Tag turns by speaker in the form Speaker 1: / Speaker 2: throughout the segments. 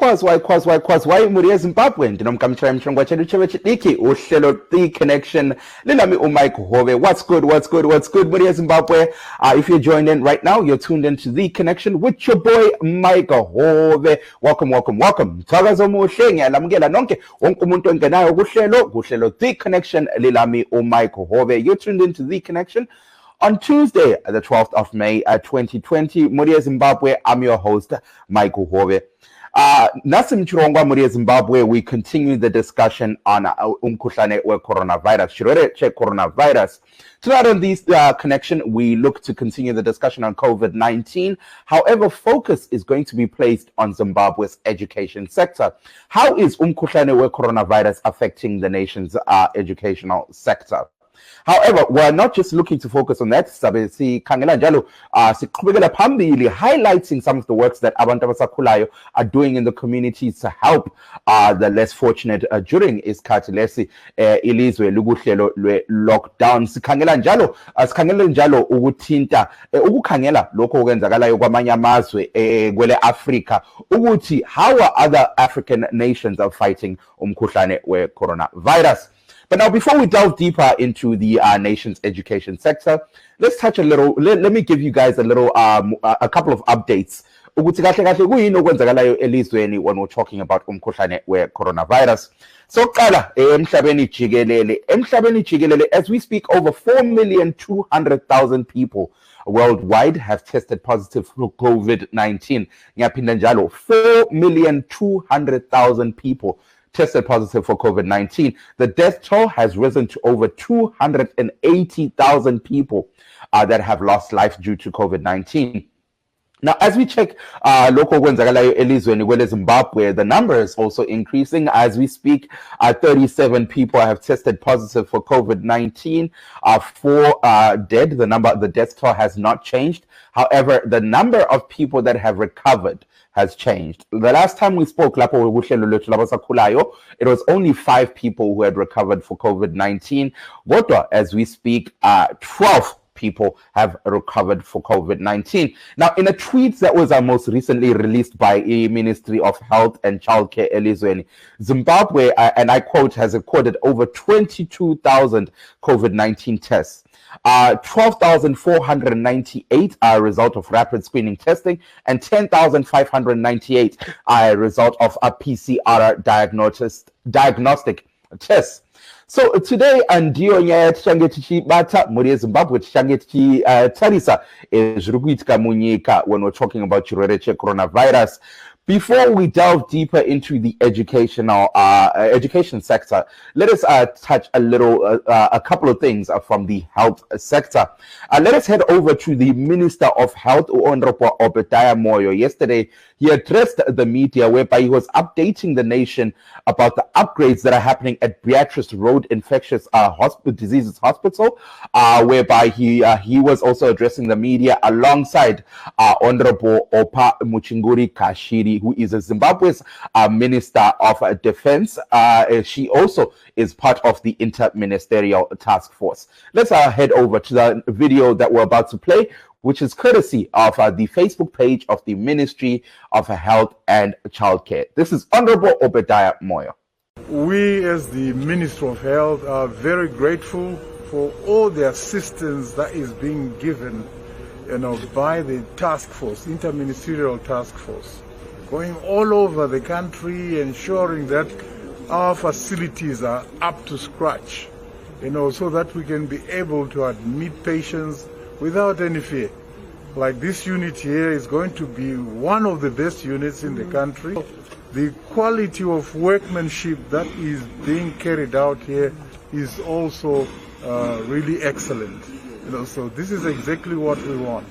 Speaker 1: Kwazwai muri yeZimbabwe ndinomkamchira muchirongwa chedu chevechidiki uhlelo The Connection lilami uMike Hove. What's good muri yeZimbabwe? If you're joined in right now, you're tuned into The Connection with your boy Mike Hove. Welcome. Thakazo muhle ngiyalamukela nonke wonke umuntu ongenayo kuhlelo The Connection lilami uMike Hove. You're tuned into The Connection on Tuesday, the 12th of May, 2020. Muri yeZimbabwe, I'm your host, Mike Hove. Nhasi muchirongwa muri yeZimbabwe, we continue the discussion on umkhuhlane wecoronavirus, chekwerere checoronavirus. Tonight on this connection, we look to continue the discussion on COVID-19. However, focus is going to be placed on Zimbabwe's education sector. How is umkhuhlane wecoronavirus affecting the nation's educational sector? However, we're not just looking to focus on that. Highlighting some of the works that abantu abasakhulayo are doing in the communities to help the less fortunate during isikhathi lesi ilizwe lukuhlelo lwe-lockdown. Sikhangela njalo ukuthinta ukukhangela lokho okwenzakalayo kwamanye amazwe kwele Africa ukuthi how are other African nations are fighting umkhuhlane we-coronavirus. But now, before we delve deeper into the nation's education sector, let's touch a little. Let me give you guys a couple of updates. When we're talking about umkhuhlane we-coronavirus. So, emhlabeni jikelele, as we speak, over 4,200,000 people worldwide have tested positive for COVID-19. 4,200,000 people tested positive for COVID-19. The death toll has risen to over 280,000 people that have lost life due to COVID-19. Now, as we check local kwenzakalayo elizweni kwele Zimbabwe, the number is also increasing as we speak. 37 people have tested positive for COVID-19. 4 dead. The death toll has not changed. However, the number of people that have recovered has changed. The last time we spoke, it was only 5 people who had recovered for COVID-19. As we speak, 12 people have recovered for COVID-19. Now, in a tweet that was most recently released by the Ministry of Health and Childcare elizweni, Zimbabwe, and I quote, has recorded over 22,000 COVID-19 tests. 12,498 are a result of rapid screening testing, and 10,598 are a result of a PCR diagnostic test. So today, andiyo nyaya tichange tichibata muri yeZimbabwe tichange tichitarisa zvirikuitika munyika when we're talking about chekwerere checoronavirus. Before we delve deeper into the education sector, let us touch a couple of things from the health sector. Let us head over to the Minister of Health, Honorable Obadiah Moyo. Yesterday, he addressed the media whereby he was updating the nation about the upgrades that are happening at Beatrice Road Infectious Diseases Hospital, whereby he was also addressing the media alongside Honorable Opa Muchinguri Kashiri, who is Zimbabwe's Minister of Defense. She also is part of the Interministerial Task Force. Let's head over to the video that we're about to play, which is courtesy of the Facebook page of the Ministry of Health and Childcare. This is Honorable Obadiah Moyo.
Speaker 2: We as the Ministry of Health are very grateful for all the assistance that is being given by the task force, Interministerial Task Force, going all over the country, ensuring that our facilities are up to scratch, so that we can be able to admit patients without any fear. Like this unit here is going to be one of the best units in the country. The quality of workmanship that is being carried out here is also really excellent. So this is exactly what we want.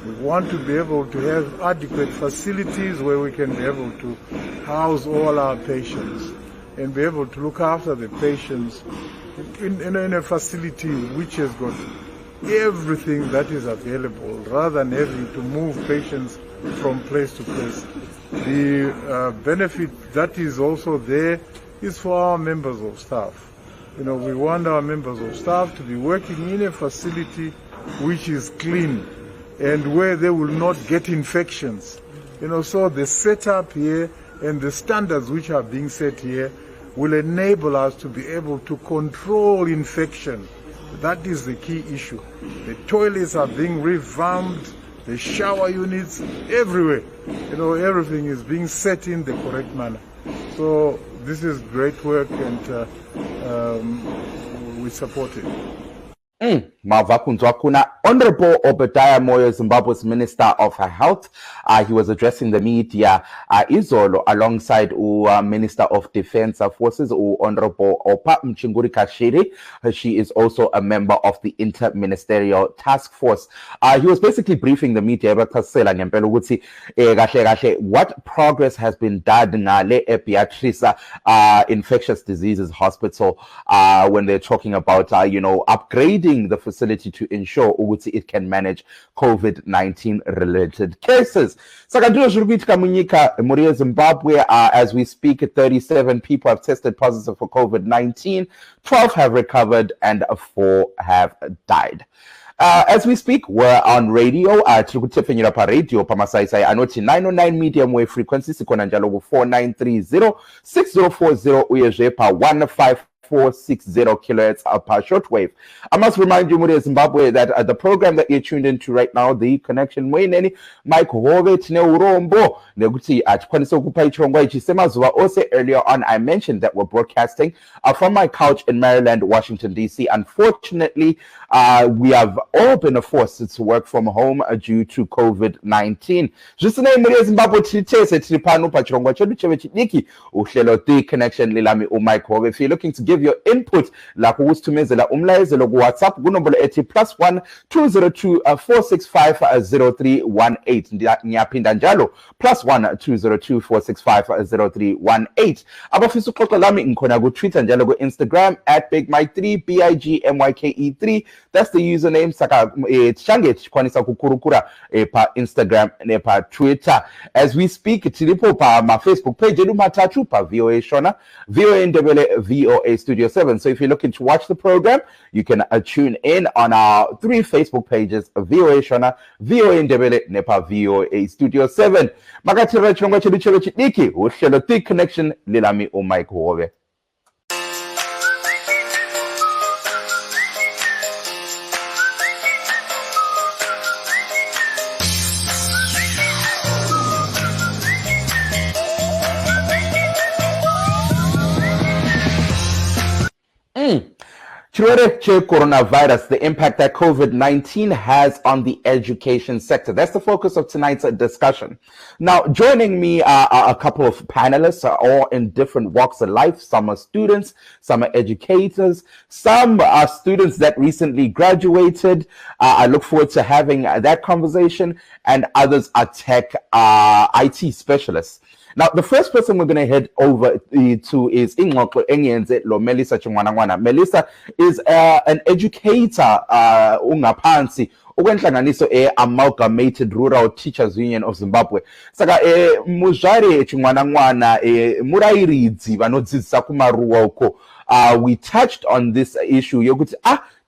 Speaker 2: We want to be able to have adequate facilities where we can be able to house all our patients and be able to look after the patients in a facility which has got everything that is available, rather than having to move patients from place to place. The benefit that is also there is for our members of staff. We want our members of staff to be working in a facility which is clean and where they will not get infections. So the setup here And the standards which are being set here will enable us to be able to control infection. That is the key issue. The toilets are being revamped, the shower units, everywhere. Everything is being set in the correct manner. So this is great work, and we support it.
Speaker 1: Honorable Obadiah Moyo, Zimbabwe's Minister of Health, he was addressing the media izolo alongside Minister of Defense Forces, Honorable Opa Mchinguri. She is also a member of the Interministerial Task Force. He was basically briefing the media what progress has been done ngale Beatrice Infectious Diseases Hospital when they're talking about upgrading the facility to ensure it can manage COVID-19 related cases. Zimbabwe, as we speak, 37 people have tested positive for COVID-19, 12 have recovered, and 4 have died. As we speak, we're on radio. Radio Pamasaisai Anoti 909 medium wave frequency, Sikona Njalo 4930 6040 Uyejepa 15460 kilohertz per shortwave. I must remind you, Muri Zimbabwe, that the program that you're tuned into right now, the connection Waineni, Mike Hove, Tine Urombo, Neguti at Pechirongwa, semazuva. Also earlier on, I mentioned that we're broadcasting from my couch in Maryland, Washington, D.C. Unfortunately, we have all been forced to work from home due to COVID-19. Just the name of Zimbabwe, the connection Lilami Mike Hove. If you're looking to give your input, la kuwusithumezela umlayezelo ku WhatsApp kunombolo ethi +1 202 465 0318. Ngiyaphinda njalo +1 202 465 0318. Abafisa uxoxa lami ngikhona ku Twitter njalo ku Instagram @BigMike3 BIGMYKE3. That's the username. Saka tichange chikwanisa kukurukura pa Instagram ne pa Twitter. As we speak, tilipo pa ma Facebook page elumathathu pa VOA Shona, VOA Ndebele, VOA Studio 7. So if you're looking to watch the program, you can tune in on our 3 Facebook pages, VOA Shona, VOA Ndebele, nepa VOA Studio 7. Makatira chirongwa chedu chelo chidiki, uhlelo the connection lilami Mike Hove. Checoronavirus, the impact that COVID-19 has on the education sector. That's the focus of tonight's discussion. Now, joining me are a couple of panelists, all in different walks of life. Some are students, some are educators, some are students that recently graduated. I look forward to having that conversation, and others are tech IT specialists. Now, the first person we're going to head over to is Melissa Chimwanangwana. Melissa is an educator, ungaphansi ukwenhlanganiso Amalgamated Rural Teachers Union of Zimbabwe. Saka mujare Chimwanangwana murairidzi vanodzidzisa kumaruwa uko. We touched on this issue yokuti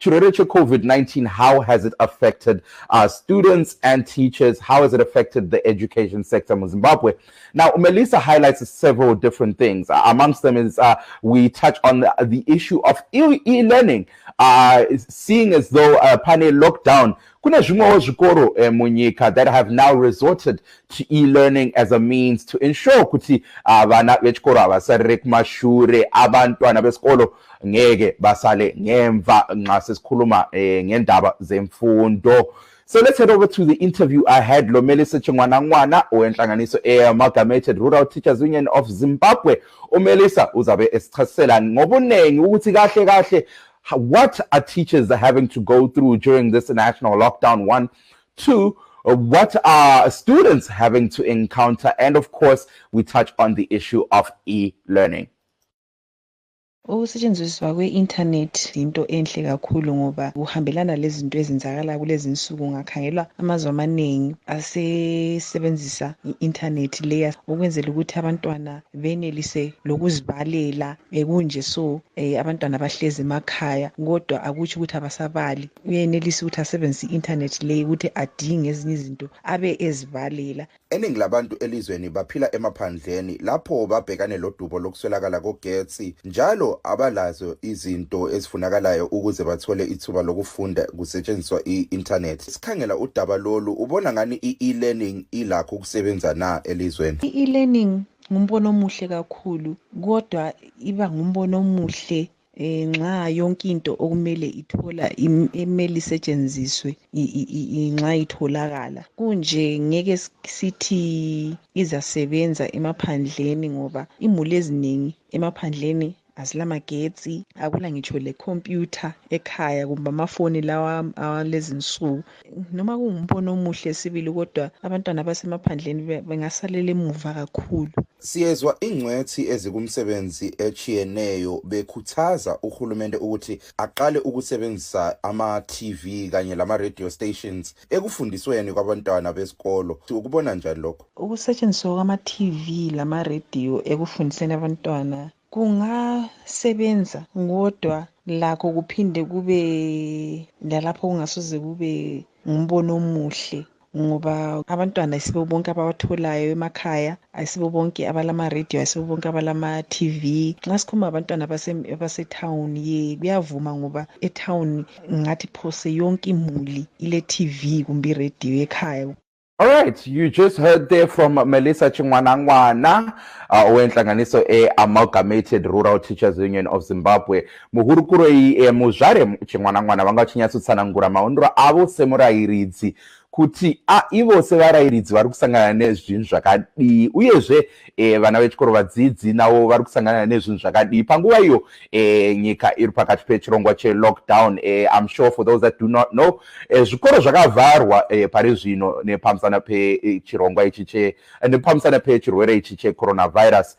Speaker 1: COVID-19, how has it affected students and teachers? How has it affected the education sector in Zimbabwe? Now, Melissa highlights several different things. Amongst them is we touch on the issue of e-learning, seeing as though pane lockdown, kuna zvimwewo zvikoro munyika that have now resorted to e-learning as a means to ensure kuti vana vechikoro havasarire kumashure, abantwana besikolo ngeke basale ngemva nxa sesikhuluma ngendaba zemfundo. So let's head over to the interview I had lo Melissa Chimwanangwana owenhlanganiso Amalgamated Rural Teachers Union of Zimbabwe. Melissa uzabe esichasisela ngobunengi ukuthi kahle kahle what are teachers having to go through during this national lockdown? 1, 2, what are students having to encounter? And of course, we touch on the issue of e-learning.
Speaker 3: Ukusetshenziswa kwe-internet into enhle kakhulu ngoba kuhambelana lezinto ezenzakala kulezi insuku. Ngakhangelwa amazwe amaningi asesebenzisa i-internet leya ukwenzela ukuthi abantwana benelise lokuzibalela kunje so abantwana bahlezi emakhaya kodwa akutsho ukuthi abasabali. Uyenelisa ukuthi asebenzise i-internet leyi ukuthi adinge ezinye izinto abe ezibalela.
Speaker 1: Eningi labantu elizweni baphila emaphandleni lapho babhekane lodubo lokuswelakala kogetsi njalo abalazo izinto ezifunakalayo ukuze bathole ithuba lokufunda kusetshenziswa i-internet. Sikhangela udaba lolu, ubona ngani i-e-learning ilakho ukusebenza na elizweni?
Speaker 3: I-e-learning ngumbono omuhle kakhulu kodwa iba ngumbono omuhle nxa yonke into okumele ithola imele isetshenziswe nxa itholakala. Kunje ngeke sithi izasebenza emaphandleni ngoba imuli eziningi emaphandleni azilamagetsi, akula ngitsho le-computer ekhaya kumbe amafoni lawa alezi nsuku. Noma kungumbono omuhle sibili kodwa abantwana basemaphandleni bengasalela emuva kakhulu.
Speaker 1: Siyezwa ingcwethi ezikumsebenzi echiyeneyo bekhuthaza uhulumende ukuthi aqale ukusebenzisa ama-TV kanye lama-radio stations ekufundisweni kwabantwana besikolo. Ukubona njani lokho?
Speaker 3: Ukusetshenziswa kwama-TV lama-radio ekufundiseni abantwana kungasebenza kodwa lakho kuphinde kube lalapho kungasoze kube ngumbono omuhle ngoba abantwana ayisibo bonke abawatholayo emakhaya, ayisibo bonke abalama-radio, ayisibo bonke abalama-TV. Nxa sikhuluma abantwana abasetown kuyavuma ngoba etown ngathi phose yonke imuli ile-TV kumbe i-radio ekhaya.
Speaker 1: All right, you just heard there from Melissa Chingwanangwana, owenhlanganiso Amalgamated Rural Teachers Union of Zimbabwe. Muhurukuro muzvare Chingwanangwana vanga chinyatsotsvanangura maonero avo semurairidzi kuti ivo sevarairidzi vari kusangana nezvinhu zvakadii uyezve vana vechikoro vadzidzi navo vari kusangana nezvinhu zvakadii panguva iyo nyika iri pakati pechirongwa chelockdown. I'm sure for those that do not know, zvikoro zvakavharwa pari zvino nepamusana pechirongwa ichi nepamusana pechirwere ichi checoronavirus.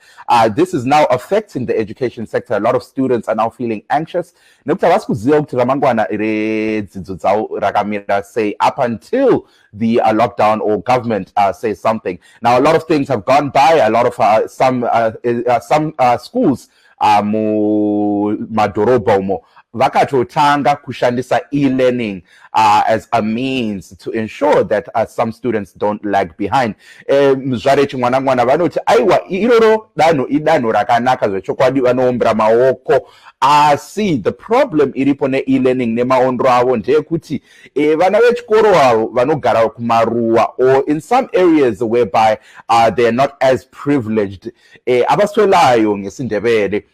Speaker 1: This is now affecting the education sector. A lot of students are now feeling anxious nekuti havasi kuziva kuti ramangwana redzidzo dzavo rakamira sei up until the lockdown or government says something. Now, a lot of things have gone by. A lot of some schools madhorobha umo vakatotanga kushandisa e-learning as a means to ensure that some students don't lag behind. Muzvare Chingwanangwana vanoti aiwa iroro idanho rakanaka zvechokwadi vanoombera maoko asi the problem iripo ne-e-learning nemaondro avo ndeyekuti vana vechikoro avo vanogara kumaruwa or in some areas whereby they are not as privileged avaswelayo ngesindebele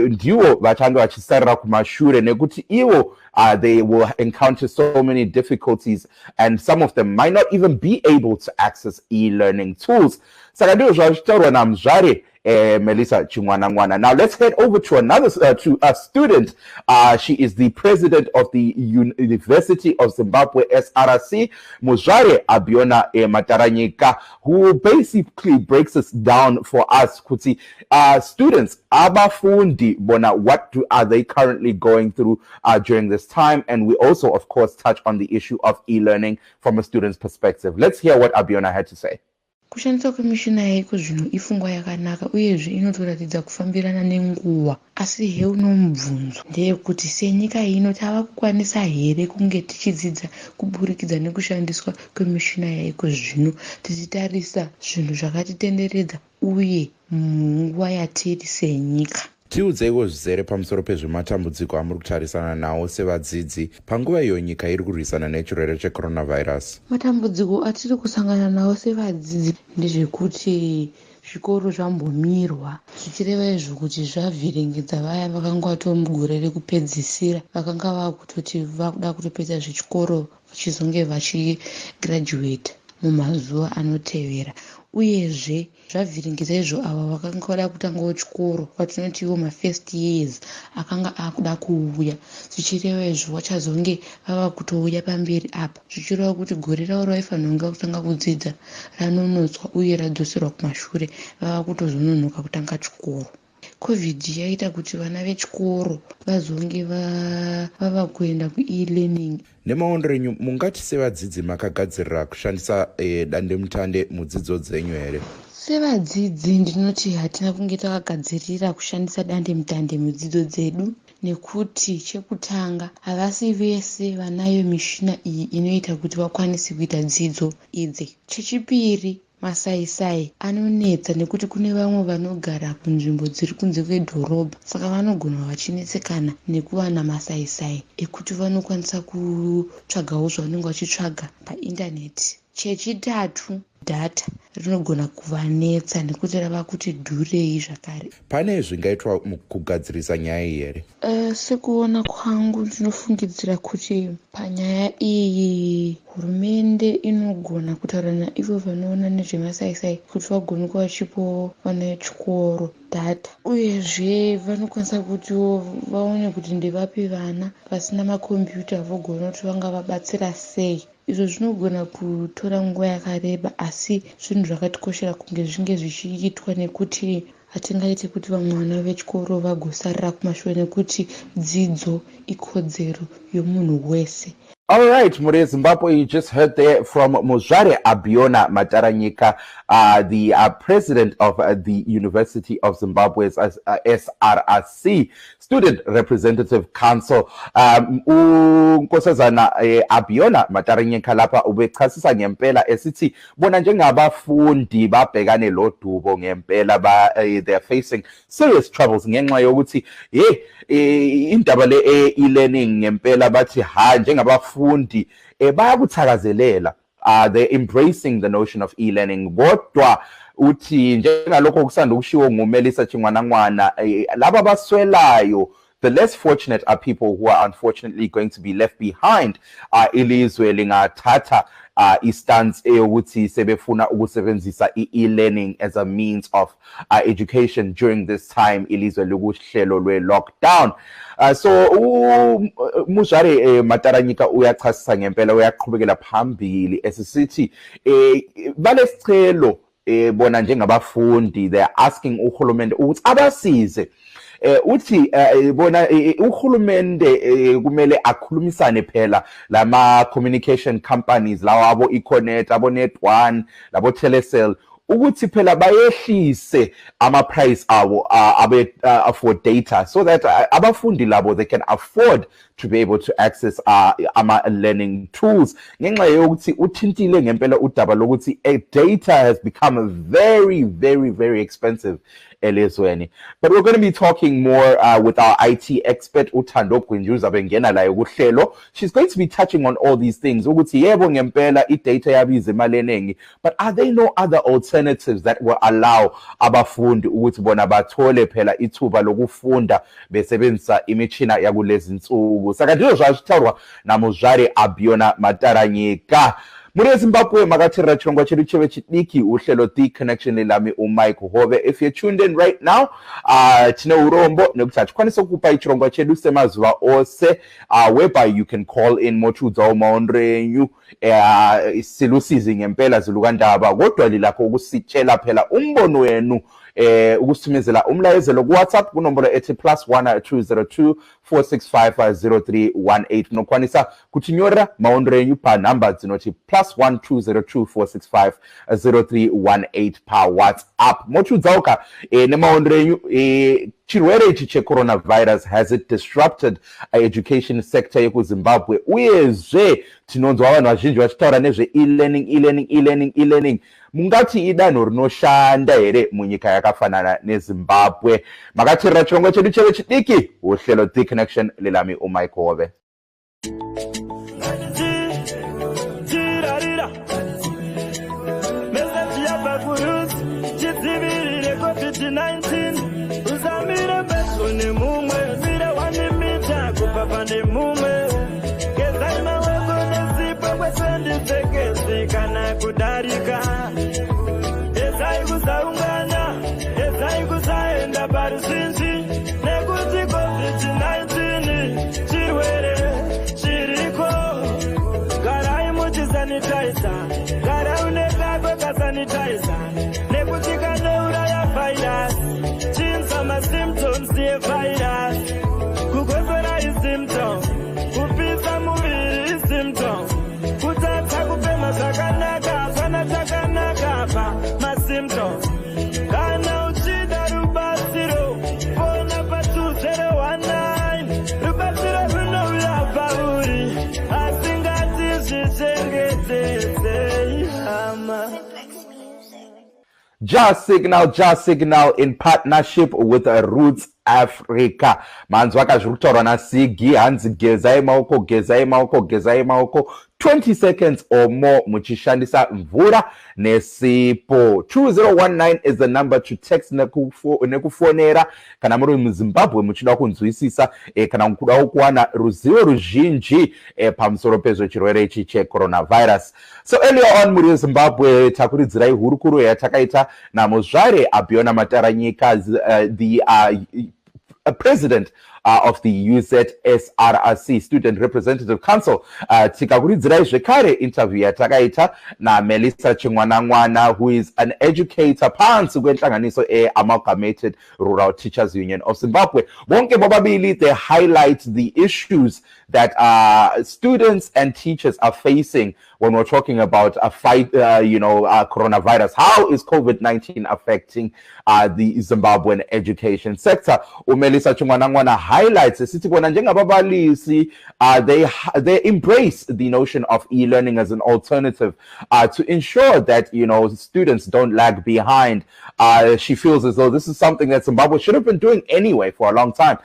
Speaker 1: ndivo vachange vachisarira kumashure nekuti ivo they will encounter so many difficulties and some of them might not even be able to access e-learning tools. Saka ndizvo zvachitaurwa namuzvare Melissa Chingwanangwana. Now let's head over to to a student. She is the president of the University of Zimbabwe SRC, Muzvare Abiona Mataranyika, who basically breaks this down for us. Kuti students abafundi bona, what are they currently going through during this time? And we also, of course, touch on the issue of e-learning from a student's perspective. Let's hear what Abiona had to say.
Speaker 4: Kushandisa kwemishina yaiko zvino ifungwa yakanaka uyezve inotoratidza kufambirana nenguva, asi he unomubvunzo ndeyekuti senyika ino tava kukwanisa here kunge tichidzidza kuburikidza nekushandiswa kwemishina yaiko zvino tichitarisa zvinhu zvakatitenderedza uye munguva yatiri senyika.
Speaker 1: Tiudzeiko zvizere pamusoro pezvematambudziko amuri kutarisana nawo sevadzidzi panguva iyo nyika iri kurwisana nechirwere checoronavirus?
Speaker 4: Matambudziko atiri kusangana nawo sevadzidzi ndezvekuti zvikoro zvambomirwa, zvichireva izvo kuti zvavhiringidza vaya vakanga vatomugore rekupedzisira vakanga vakutoti vakuda kutopedza zvechikoro vachizonge vachigirajuweta mumazuva anotevera. Uyezve zvavhiringidza izvo ava vakanga vada kutangawo chikoro vatinoti ivo ma-first years akanga akuda kuuya, zvichireva izvo vachazonge vava kutouya pamberi apa, zvichireva kuti gore ravo raifanirwa kutanga kudzidza ranonotswa uye radzoserwa kumashure vava kutozononoka kutanga chikoro. covid yaita kuti vana vechikoro vazonge vava kuenda ku-e-learning.
Speaker 1: Nemaondero enyu mungati sevadzidzi makagadzirira kushandisa dandemutande mudzidzo dzenyu here?
Speaker 4: Sevadzidzi ndinoti hatina kunge takagadzirira kushandisa dandemutande mudzidzo dzedu, nekuti chekutanga havasi vese vanayo mishina iyi inoita kuti vakwanise kuita dzidzo idzi. Chechipiri, masaisai anonetsa nekuti kune vamwe vanogara kunzvimbo dziri kunze kwedhorobha, saka vanogona vachinetsekana nekuva namasaisai ekuti vanokwanisa kutsvagawo zvavanenge vachitsvaga paindaneti. Chechitatu, dhata rinogona kuvanetsa nekuti rava kuti dhurei zvakare.
Speaker 1: Pane zvingaitwa kugadzirisa nyaya iyi here?
Speaker 4: Sekuona kwangu ndinofungidzira kuti panyaya iyi hurumende inogona kutaura naivo vanoona nezvemasaisai kuti vagone kuva vachipo vana vechikoro dhata, uyezve vanokwanisa kuti vaone kuti ndevapi vana vasina makombiyuta vogona kuti vanga vabatsira sei. Izvo zvinogona kutora nguva yakareba, asi zvinhu zvakatikoshera kunge zvinge zvichiitwa nekuti hatingaiti kuti vamwe vana vechikoro vagosarira kumashure nekuti dzidzo ikodzero yomunhu wese.
Speaker 1: All right, Muri Zimbabwe, you just heard there from Muzvare Abiona Mataranyika, the president of the University of Zimbabwe's SRRC, Student Representative Council. Nkosazana Abiona Mataranyika lapha ubechasisa ngempela esithi bona njengabafundi babhekane lodubo ngempela they're facing serious troubles ngenxa yokuthi indaba le e-learning ngempela bathi njengabafundi bayakuthakazelela, they're embracing the notion of e-learning. Kodwa uthi njengalokho kusanda ukushiwo ngumelisa chingwanangwana laba baswelayo, the less fortunate are people who are unfortunately going to be left behind. Ilizwe lingathatha istance eyokuthi sebefuna ukusebenzisa e-learning as a means of education during this time ilizwe likuhlelo lwe-lockdown. So Muzvare Mataranyika uyachasisa ngempela, uyaqhubekela phambili esisithi balesicelo bona njengabafundi, they're asking uhulumende ukuthi abasize. Uthi bona uhulumende kumele akhulumisane phela lama communication companies lawa abo Econet, abo Net1, labo Telecel, ukuthi phela bayehlise ama price abo for data, so that abafundi labo they can afford to be able to access ama learning tools. Ngenxa yokuthi uthintile ngempela udaba lokuthi data has become very, very, very expensive elizweni. But we're going to be talking more with our IT expert Uthando Gwinjuza bengena la yokuhlelo. She's going to be touching on all these things. Ukuthi yebo ngempela idata yabiza imali eningi, but are there no other alternatives that will allow abafundi ukuthi bona bathole phela ithuba lokufunda besebenzisa imitshina yakulezi insuku? Saka ndizvo zvazvitaurwa naMuzvare Abiona Mataranyika. Muri Zimbabwe makatirira chirongwa chedu cheve chidiki uhlelo The Connection lelami uMike Hove. If you're tuned in right now, tine urombo nekuti hatikwanise kukupa chirongwa chedu semazuva ose, whereby you can call in mochudzawo maondero enyu silusizi ngempela zilukandaba, kodwa lilakho ukusitshela phela umbono wenu ukusithumezela umlayezelo kuWhatsApp kunombolo ethi +1 202 465 0318. Nokwanisa kuthinyora maondero enyu pa number zinoti +1 202 465 0318 pa WhatsApp. Mochudzauka nemaondero enyu chirwere ichi checoronavirus, has it disrupted education sector yekuZimbabwe? Uyezve tinonzwa vanhu vazhinji vachitaura nezve e-learning. Mungati idanho rinoshanda here munyika yakafanana neZimbabwe? Makatirira chirongwa chedu cheve chidiki uhlelo The Connection lelami uMike Hove.
Speaker 5: Kana kudarika ezai kusaungana ezai kusaenda paruzinzi nekuti covid-19 chirwere chiriko. Garai muchisanitiza, gara unekako kasanitiza nekuti kanouraya virus chinza masi
Speaker 1: Just Signal in partnership with Roots Africa. Manzwa kazvikutorwa naSigi hanzi gezai maoko 20 seconds or more muchishandisa mvura nesipo. 2019 is the number to text nekufonera kana muri muZimbabwe muchida kunzwisisa kana mukuda kuwana ruzivo ruzhinji pamusoro pezvechirwere ichi checoronavirus. So earlier on muri Zimbabwe takuridzirai hurukuro yatakaita namuzvare Abiona Mataranyika, the president of the UZSRC, Student Representative Council. Tikakuridzirai zvekare interview yatakaita naMelissa Chingwanangwana, who is an educator pansi kwentlanganiso Amalgamated Rural Teachers Union of Zimbabwe. Bonke bobabili, they highlight the issues that students and teachers are facing when we're talking about a fight, coronavirus. How is COVID-19 affecting the Zimbabwean education sector? Melissa Chingwanangwana highlights they embrace the notion of e-learning as an alternative to ensure that students don't lag behind. She feels as though this is something that Zimbabwe should have been doing anyway for a long time.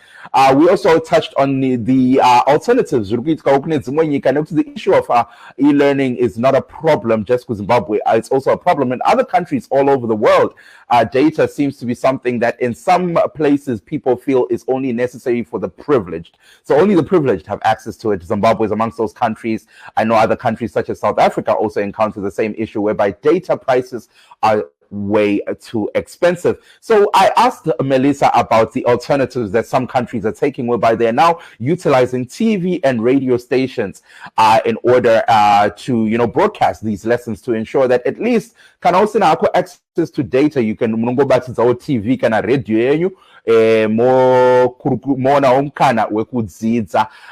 Speaker 1: We also touched on the alternatives. The issue of e-learning is not a problem just for Zimbabwe. It's also a problem in other countries all over the world. Data seems to be something that in some places people feel is only necessary for the privileged. So only the privileged have access to it. Zimbabwe is amongst those countries. I know other countries such as South Africa also encounter the same issue whereby data prices are way too expensive. So I asked Melissa about the alternatives that some countries are taking, whereby they're now utilizing TV and radio stations in order to broadcast these lessons, to ensure that at least can also now access to data. You can go back to our TV kana radio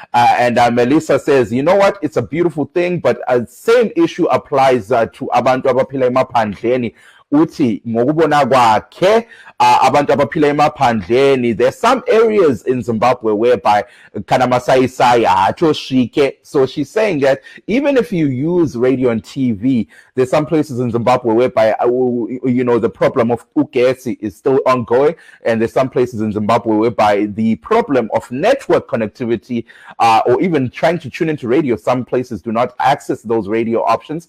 Speaker 1: and Melissa says, you know what, it's a beautiful thing, but same issue applies to abantu abaphila emaphandleni. Uthi ngokubona kwakhe abantu abaphila emaphandleni, there's some areas in Zimbabwe whereby kana masayisaya atoshike. So she's saying that even if you use radio and TV, there's some places in Zimbabwe whereby the problem of ugesi is still ongoing, and there's some places in Zimbabwe whereby the problem of network connectivity or even trying to tune into radio, some places do not access those radio options.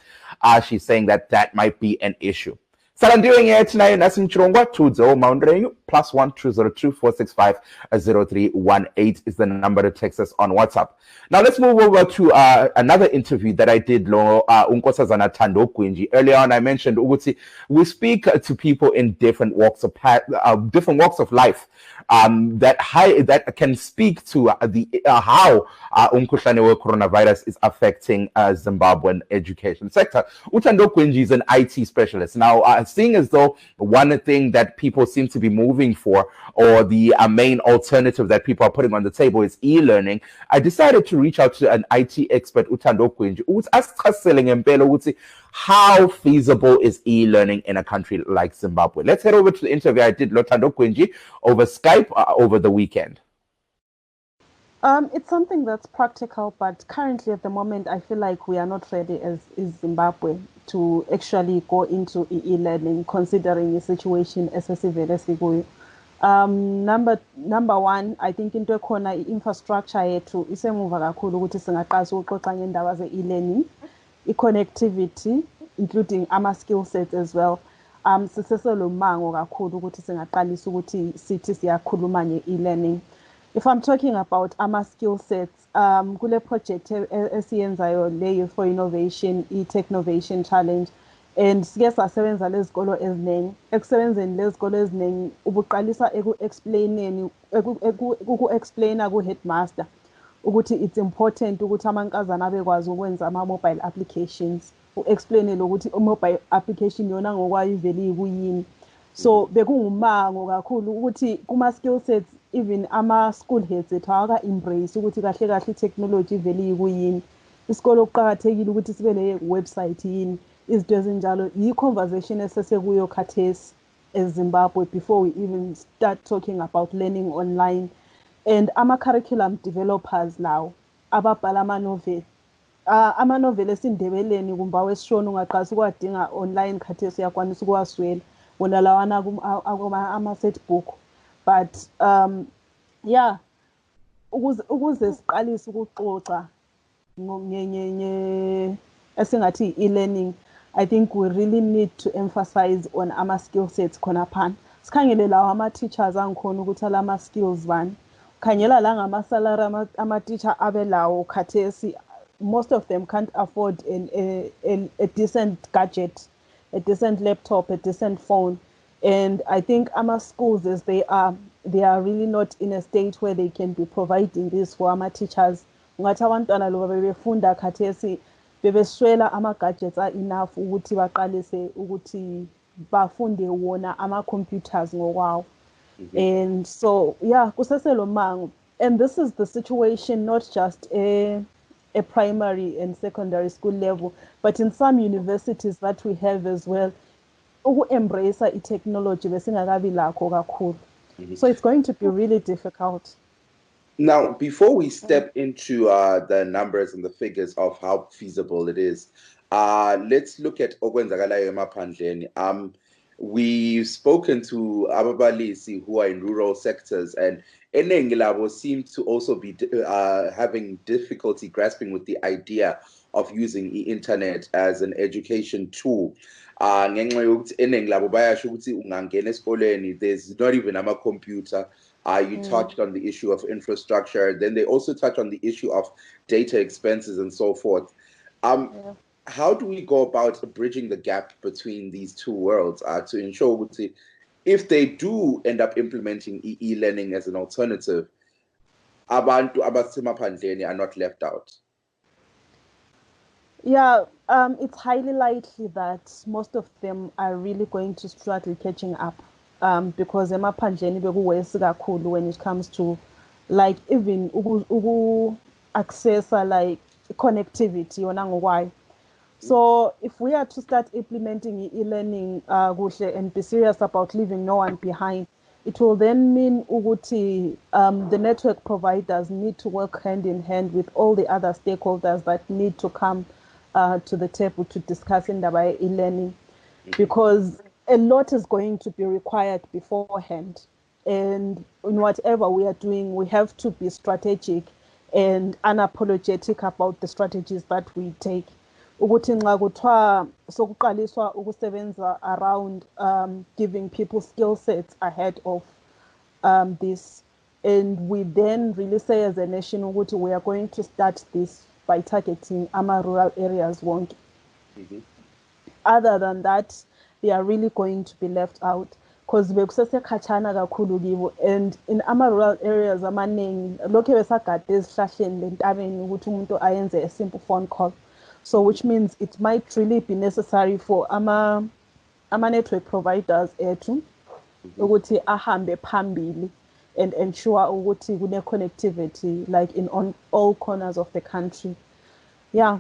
Speaker 1: She's saying that might be an issue. Salandiring here tonight, Nhasi muchirongwa 20 Mount Renyu +1 202 465 0318 is the number to text us on WhatsApp. Now let's move over to another interview that I did unkosazana Thando Gwinji. Earlier on I mentioned ukuthi we speak to people in different walks of life that can speak to how umkhuhlane coronavirus is affecting Zimbabwean education sector. Thando Gwinji is an IT specialist. Now, seeing as though one thing that people seem to be moving for, or the main alternative that people are putting on the table, is e-learning, I decided to reach out to an IT expert, Thando Gwinji, who's asking how feasible is e-learning in a country like Zimbabwe. Let's head over to the interview I did with Thando Gwinji over Skype over the weekend.
Speaker 6: It's something that's practical, but currently at the moment, I feel like we are not ready as Zimbabwe to actually go into e-learning, considering the situation as severe as we go. Number one, I think into khona infrastructure yethu isemuva kakhulu ukuthi singaqasa ukuxoxa ngendaba ze-e-learning, i-connectivity, including ama-skill sets as well. Siseselomango kakhulu ukuthi singaqalisa ukuthi sithi siyakhuluma nge-e-learning. If I'm talking about ama-skill sets, kule project esiyenzayo le Youth for Innovation, e-Technovation Challenge, and sike sasebenza lezikolo eziningi. Ekusebenzeni lezikolo eziningi ubuqalisa eku-explaina ku-headmaster ukuthi it's important ukuthi amankazana abekwazi ukwenza ama-mobile applications. U-explainele ukuthi mobile application yona ngokwayo ivele ikuyini. So bekungumango kakhulu ukuthi kuma-skill sets, even ama-school heads ethu awaka-embrace ukuthi kahle kahle i-technology ivele ikuyini. Isikolo kuqakathekile ukuthi sibe ne-website yini. Izinto ezinjalo yi-conversation esesekuyo khathesi as Zimbabwe before we even start talking about learning online. And ama-curriculum developers lawo ababhala ama-novel. Ama-novel esindebeleni kumba wesishona ungaqalisa ukuwadinga online khathesi uyakwanisa ukuwaswela. wona lawana ama-setbook. But yeah, ukuze siqalise ukuxoxa esingathi e-learning, I think we really need to emphasize on ama-skill sets khona phana. Sikhangele lawo ama-teachers angikhona ukuthi alama-skills bani. Khangela la ngama-salary ama-teacher abelawo khathesi. Most of them can't afford a decent gadget, a decent laptop, a decent phone. And I think schools, as they are really not in a state where they can be providing this for our teachers. Ungathi abantwana lo bebefunda khathesi bebeswela ama-gadgets enough ukuthi baqalise ukuthi bafunde wona ama-computers ngokwawo. And so, yeah, kuseselo mango. And this is the situation not just a primary and secondary school level, but in some universities that we have as well, embrace technology. So it's going to be really difficult.
Speaker 1: Now, before we step into the numbers and the figures of how feasible it is, let's look at okwenzakalayo emaphandleni. We've spoken to ababalisi who are in rural sectors, and eningi labo seem to also be having difficulty grasping with the idea of using the internet as an education tool. Ngenxa yokuthi eningi labo bayasho ukuthi ungangena esikoleni, there's not even a computer. You touched on the issue of infrastructure. Then they also touch on the issue of data expenses and so forth. How do we go about bridging the gap between these two worlds to ensure that if they do end up implementing e-learning as an alternative, abantu abasemaphandleni are not left out?
Speaker 6: Yeah, it's highly likely that most of them are really going to struggle catching up. Because emaphandleni bekuwesi kakhulu when it comes to like even access like connectivity yona ngokwayo. So if we are to start implementing e-learning and be serious about leaving no one behind, it will then mean ukuthi the network providers need to work hand in hand with all the other stakeholders that need to come to the table to discuss indaba e-learning, because a lot is going to be required beforehand. And in whatever we are doing, we have to be strategic and unapologetic about the strategies that we take. Ukuthi nxa kuthiwa sokuqaliswa ukusebenza around giving people skill sets ahead of this, and we then really say as a nation ukuthi we are going to start this by targeting rural areas wonke. Other than that, they are really going to be left out, because bekusese khatshana kakhulu kibo. And in rural areas amaningi lokho besagade ezihlahleni lentabeni ukuthi umuntu ayenze a simple phone call. So which means it might really be necessary for ama network providers ethu ukuthi ahambe phambili and ensure ukuthi kune connectivity like in on all corners of the country. Yeah.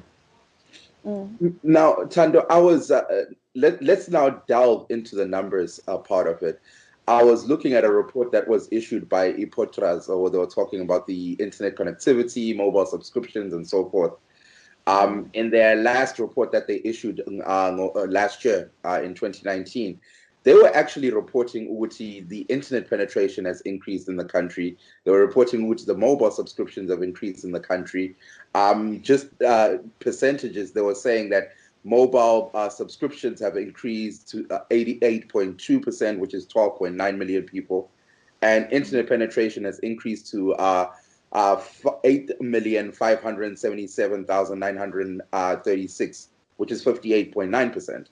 Speaker 1: Now, Thando, I was let's now delve into the numbers part of it. I was looking at a report that was issued by Ipotras, or they were talking about the internet connectivity, mobile subscriptions, and so forth. In their last report that they issued last year in 2019, they were actually reporting ukuthi the internet penetration has increased in the country. They were reporting ukuthi the mobile subscriptions have increased in the country. Just percentages, they were saying that mobile subscriptions have increased to 88.2%, which is 12.9 million people. And internet penetration has increased to 8,577,936, which is 58.9%.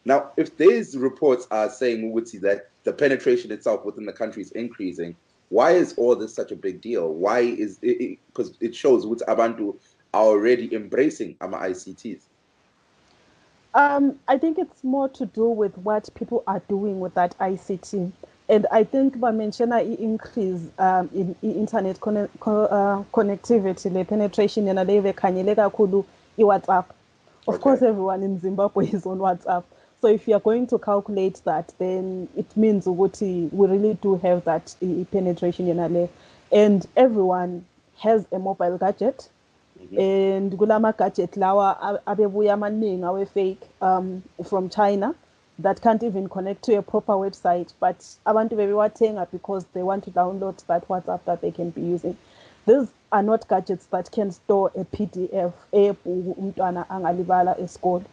Speaker 1: Now, if these reports are saying that the penetration itself within the country is increasing, why is all this such a big deal? Why is it? Because it shows what Abantu are already embracing ICTs.
Speaker 6: I think it's more to do with what people are doing with that ICT. And I think by mentioning increase in internet connectivity, the penetration in WhatsApp. Of course, everyone in Zimbabwe is on WhatsApp. So if you are going to calculate that, then it means we really do have that penetration in LA. And everyone has a mobile gadget. And gulama gadget lawa abebuya maningi awe fake from China. that can't even connect to a proper website, but abantu bebewatenga because they want to download that WhatsApp that they can be using. These are not gadgets that can store a PDF, umntwana angalibala esikolo.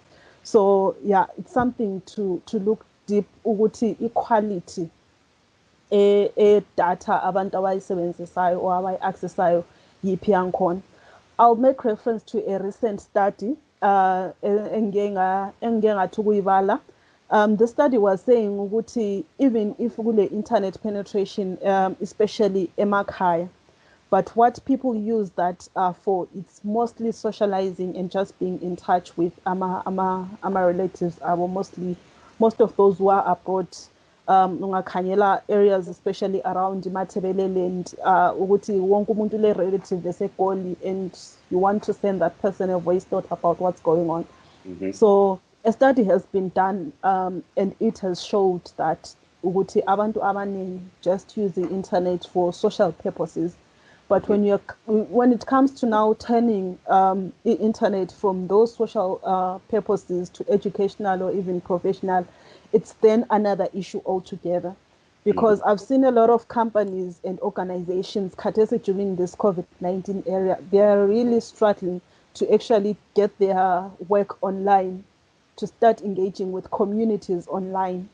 Speaker 6: So yeah, it's something to look deep ukuthi equality data abantu abayisebenzisayo or abayi-accessayo yiphi yankhona. I'll make reference to a recent study engike ngathi ukuyibala. The study was saying ukuthi even if kule internet penetration, especially emakhaya, but what people use that for, it's mostly socializing and just being in touch with ama relatives. Most of those who are abroad, ungakhanyela areas especially around Matebele and ukuthi wonke umuntu le relative eseGoli, and you want to send that person a voice note about what's going on. So a study has been done, and it has showed that ukuthi abantu abaningi just use the internet for social purposes. But when it comes to now turning the internet from those social purposes to educational or even professional, it's then another issue altogether. Because I've seen a lot of companies and organizations, khathesi during this COVID-19 area, they are really struggling to actually get their work online, to start engaging with communities online.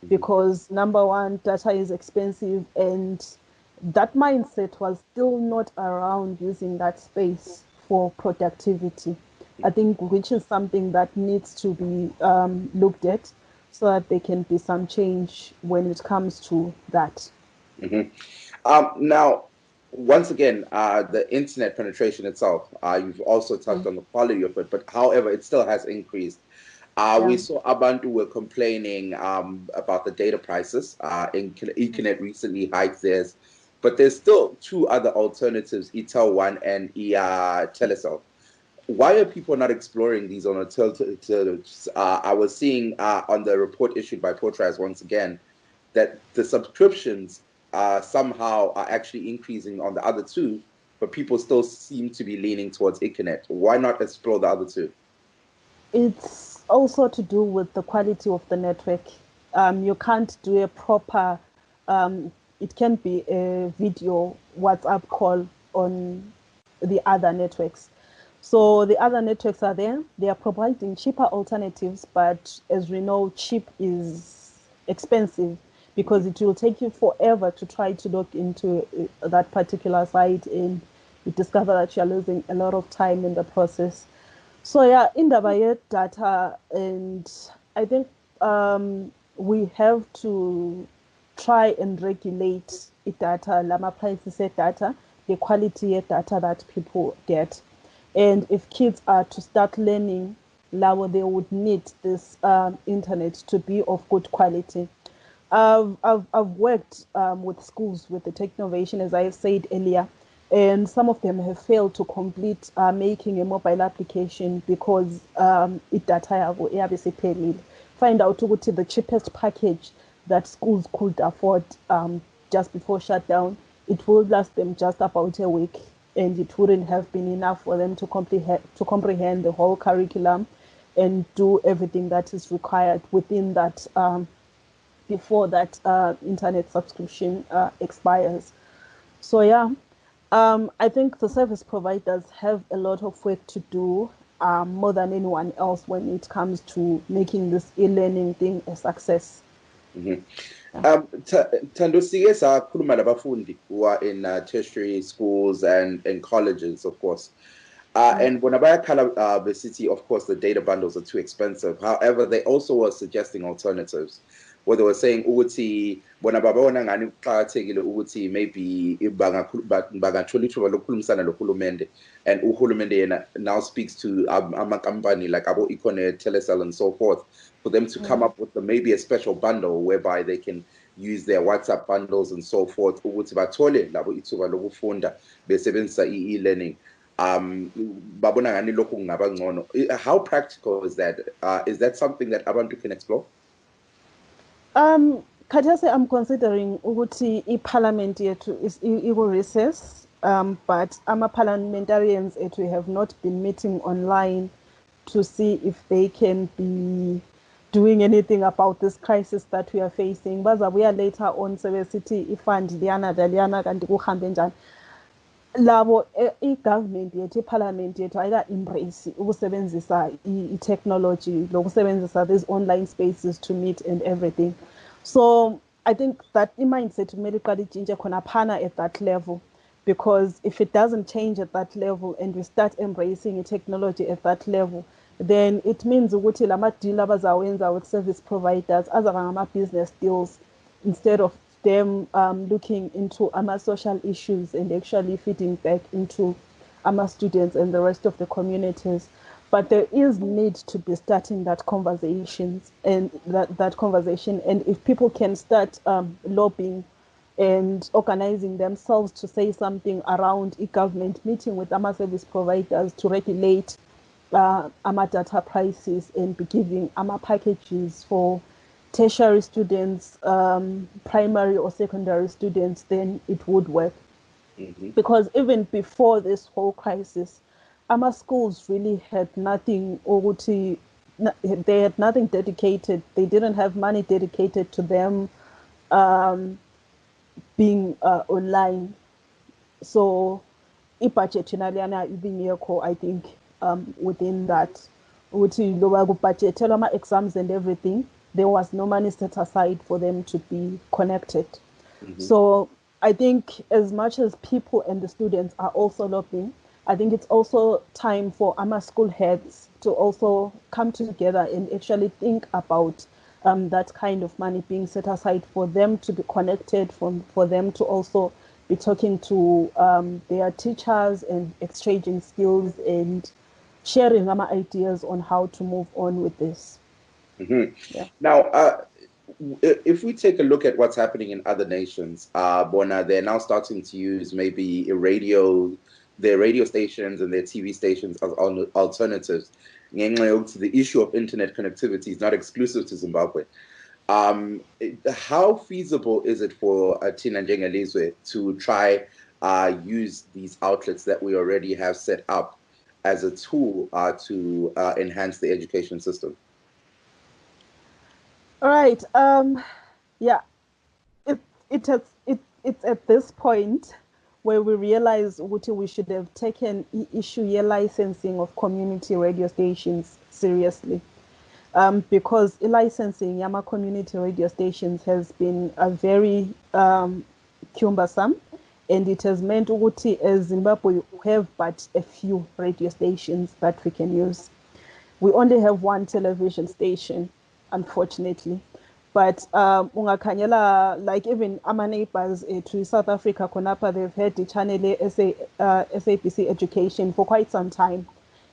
Speaker 6: Because number one, data is expensive, and that mindset was still not around using that space for productivity. I think which is something that needs to be looked at, so that there can be some change when it comes to that.
Speaker 1: Now, once again, the internet penetration itself, you've also touched on the quality of it, but however, it still has increased. We saw abantu were complaining about the data prices. Econet recently hiked theirs, but there's still two other alternatives, Itel One and Telecel. Why are people not exploring these on alternatives? I was seeing on the report issued by Portraz once again that the subscriptions somehow are actually increasing on the other two, but people still seem to be leaning towards Econet. Why not explore the other two?
Speaker 6: It's also to do with the quality of the network. You can't do a proper, it can be a video WhatsApp call on the other networks. So the other networks are there. They are providing cheaper alternatives, but as we know, cheap is expensive because it will take you forever to try to log into that particular site, and you discover that you're losing a lot of time in the process. So yeah, in the data, and I think we have to try and regulate data, lama prices data, the quality of data that people get. And if kids are to start learning, they would need this internet to be of good quality. I've worked with schools with the Technovation, as I said earlier, and some of them have failed to complete making a mobile application because data find out the cheapest package that schools could afford just before shutdown. It will last them just about a week, and it wouldn't have been enough for them to comprehend the whole curriculum and do everything that is required within that before that internet subscription expires. So yeah, I think the service providers have a lot of work to do more than anyone else when it comes to making this e-learning thing a success.
Speaker 1: Thando sike sakhuluma labafundi who are in tertiary schools and colleges, of course. And when bayakhala besithi, of course, the data bundles are too expensive. However, they also were suggesting alternatives, where they were saying ukuthi bona babona ngani kuqhakathekile ukuthi maybe bangathola ithuba lokukhulumisana nohulumende, and uhulumende yena now speaks to ama-company like abo Econet, Telecel, and so forth, for them to come up with maybe a special bundle whereby they can use their WhatsApp bundles and so forth ukuthi bathole labo ithuba lokufunda besebenzisa e-learning. Babona ngani lokhu kungaba ngcono. How practical is that? Is that something that abantu can explore?
Speaker 6: Khathesi I'm considering ukuthi iParliament yethu is recess, but ama-parliamentarians yethu have not been meeting online to see if they can be doing anything about this crisis that we are facing. Bazabuya later on sebesithi ifund liyana daliyana kanti kuhambe njani. Labo i-government yethu, i-parliament yethu ayika-embrace ukusebenzisa i-technology lokusebenzisa these online spaces to meet and everything. So I think that i-mindset kumele iqale itshintshe khona phana at that level, because if it doesn't change at that level and we start embracing technology at that level, then it means ukuthi lama deal abazawenza with service providers azaba ngama-business deals instead of them looking into social issues and actually feeding back into students and the rest of the communities. But there is need to be starting that conversations and that conversation. And if people can start lobbying and organizing themselves to say something around e-government meeting with service providers to regulate data prices and be giving packages for tertiary students, primary or secondary students, then it would work. Because even before this whole crisis, schools really had nothing, or they had nothing dedicated. They didn't have money dedicated to them being online. So i-budget I think within that, exams and everything, there was no money set aside for them to be connected. So I think as much as people and the students are also lobbying, I think it's also time for school heads to also come together and actually think about that kind of money being set aside for them to be connected, for them to also be talking to their teachers and exchanging skills and sharing ideas on how to move on with this.
Speaker 1: Yeah. Now, if we take a look at what's happening in other nations, Bona, they're now starting to use maybe their radio stations and their TV stations as alternatives. The issue of internet connectivity is not exclusive to Zimbabwe. How feasible is it for Tina Njengelizwe to try use these outlets that we already have set up as a tool to enhance the education system?
Speaker 6: All right. Yeah. It's at this point where we realize we should have taken issue licensing of community radio stations seriously. Because licensing Yama community radio stations has been a very cumbersome, and it has meant as Zimbabwe have but a few radio stations that we can use. We only have one television station, unfortunately. But like even our neighbors to South Africa, Konapa, they've had the channel SABC Education for quite some time.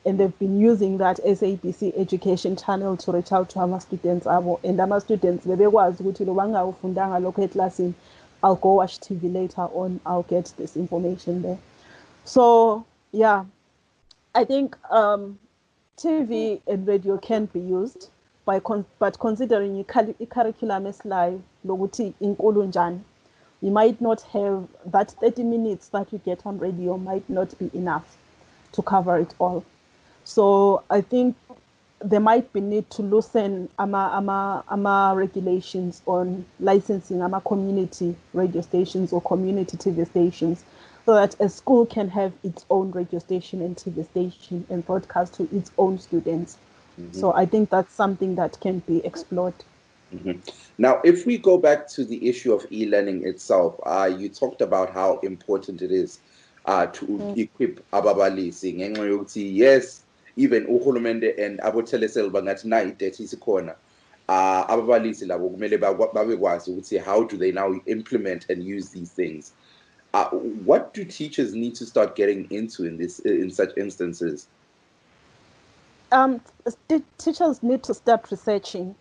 Speaker 6: And they've been using that SABC Education channel to reach out to our students. And our students, they was local class in, I'll go watch TV later on, I'll get this information there. So, yeah, I think TV and radio can be used, but considering the curriculum is live, you might not have that 30 minutes that you get on radio might not be enough to cover it all. So I think there might be need to loosen ama regulations on licensing community radio stations or community TV stations, so that a school can have its own radio station and TV station and broadcast to its own students. So I think that's something that can be explored.
Speaker 1: Now, if we go back to the issue of e-learning itself, you talked about how important it is to equip ababalisi. Yes, even uhulumende and abotelesel bangathi na idethi isikhona, ababalisi labo kumele babekwazi ukuthi how do they now implement and use these things. What do teachers need to start getting into in such instances?
Speaker 6: Teachers need to start researching,